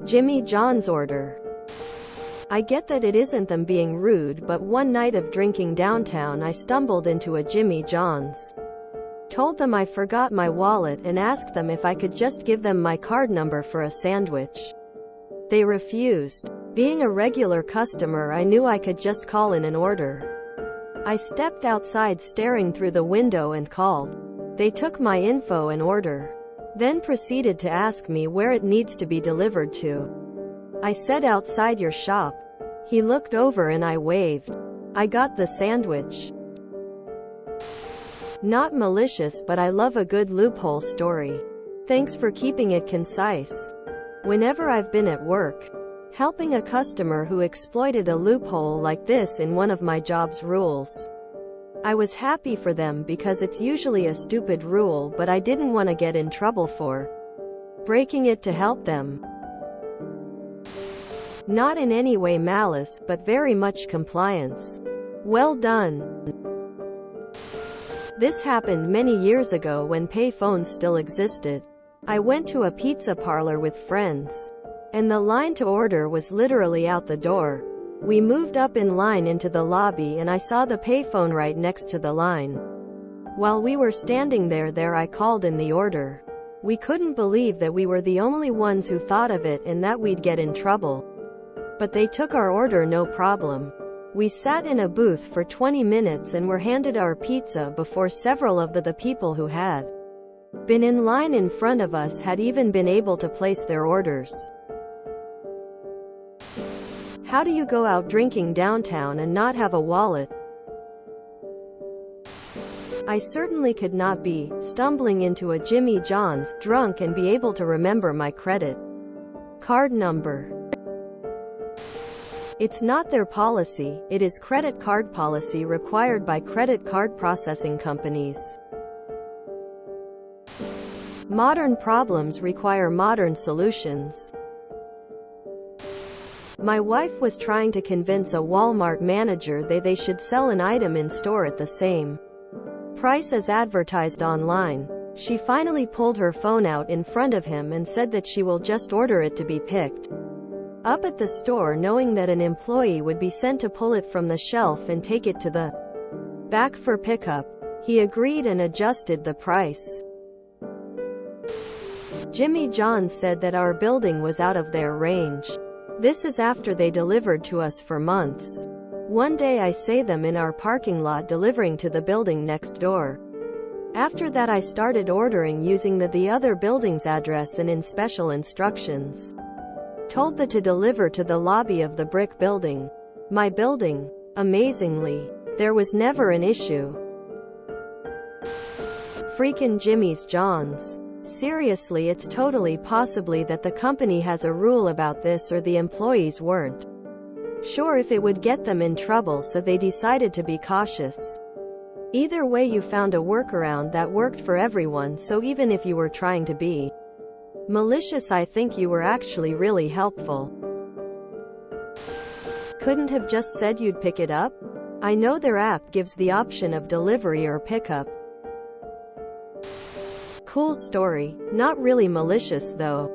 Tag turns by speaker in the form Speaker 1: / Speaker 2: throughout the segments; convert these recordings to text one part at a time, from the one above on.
Speaker 1: Jimmy John's order. I get that it isn't them being rude, but one night of drinking downtown I stumbled into a Jimmy John's. Told them I forgot my wallet and asked them if I could just give them my card number for a sandwich. They refused. Being a regular customer, I knew I could just call in an order. I stepped outside staring through the window and called. They took my info and order, then proceeded to ask me where it needs to be delivered to. I said outside your shop. He looked over and I waved. I got the sandwich. Not malicious, but I love a good loophole story. Thanks for keeping it concise. Whenever I've been at work, helping a customer who exploited a loophole like this in one of my job's rules, I was happy for them because it's usually a stupid rule, but I didn't want to get in trouble for breaking it to help them. Not in any way malice, but very much compliance. Well done. This happened many years ago when pay phones still existed. I went to a pizza parlor with friends, and the line to order was literally out the door. We moved up in line into the lobby and I saw the payphone right next to the line. While we were standing there I called in the order. We couldn't believe that we were the only ones who thought of it and that we'd get in trouble. But they took our order no problem. We sat in a booth for 20 minutes and were handed our pizza before several of the people who had been in line in front of us had even been able to place their orders. How do you go out drinking downtown and not have a wallet? I certainly could not be stumbling into a Jimmy John's drunk and be able to remember my credit card number. It's not their policy, it is credit card policy required by credit card processing companies. Modern problems require modern solutions. My wife was trying to convince a Walmart manager they should sell an item in store at the same price as advertised online. She finally pulled her phone out in front of him and said that she will just order it to be picked up at the store, knowing that an employee would be sent to pull it from the shelf and take it to the back for pickup. He agreed and adjusted the price. Jimmy John's said that our building was out of their range. This is after they delivered to us for months. One day I saw them in our parking lot delivering to the building next door. After that I started ordering using the other building's address and in special instructions. Told to deliver to the lobby of the brick building. My building. Amazingly, there was never an issue. Freakin' Jimmy's John's. Seriously, it's totally possibly that the company has a rule about this or the employees weren't sure if it would get them in trouble, so they decided to be cautious. Either way, you found a workaround that worked for everyone, so even if you were trying to be malicious, I think you were actually really helpful. Couldn't have just said you'd pick it up? I know their app gives the option of delivery or pickup. Cool story. Not really malicious though.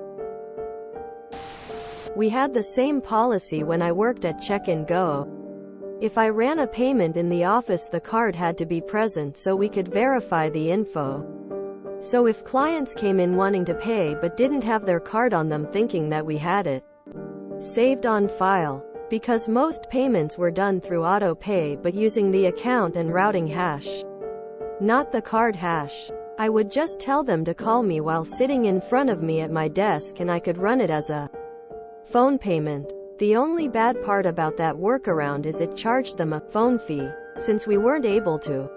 Speaker 1: We had the same policy when I worked at Check and Go. If I ran a payment in the office, the card had to be present so we could verify the info. So if clients came in wanting to pay but didn't have their card on them, thinking that we had it saved on file, because most payments were done through auto pay but using the account and routing hash, not the card hash, I would just tell them to call me while sitting in front of me at my desk and I could run it as a phone payment. The only bad part about that workaround is it charged them a phone fee, since we weren't able to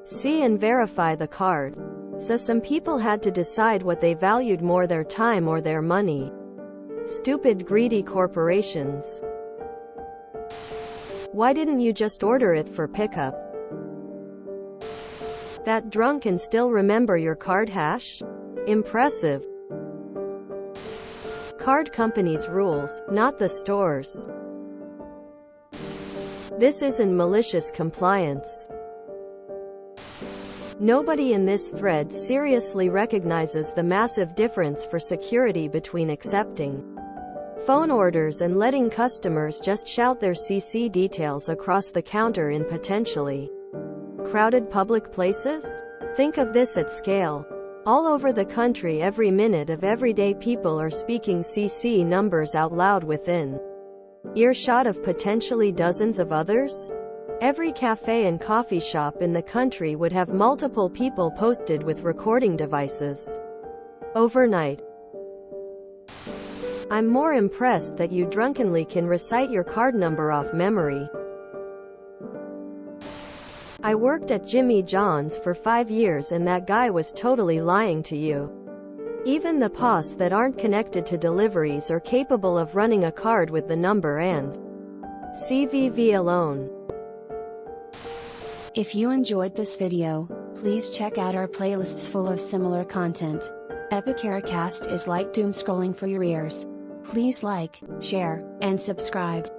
Speaker 1: see and verify the card. So some people had to decide what they valued more, their time or their money. Stupid greedy corporations. Why didn't you just order it for pickup? That drunk and still remember your card hash? Impressive. Card companies' rules, not the stores. This isn't malicious compliance. Nobody in this thread seriously recognizes the massive difference for security between accepting phone orders and letting customers just shout their CC details across the counter in potentially crowded public places? Think of this at scale. All over the country, every minute of everyday people are speaking CC numbers out loud within earshot of potentially dozens of others. Every cafe and coffee shop in the country would have multiple people posted with recording devices overnight. I'm more impressed that you drunkenly can recite your card number off memory. I worked at Jimmy John's for 5 years and that guy was totally lying to you. Even the POS that aren't connected to deliveries are capable of running a card with the number and CVV alone.
Speaker 2: If you enjoyed this video, please check out our playlists full of similar content. Epicaricast is like doom scrolling for your ears. Please like, share, and subscribe.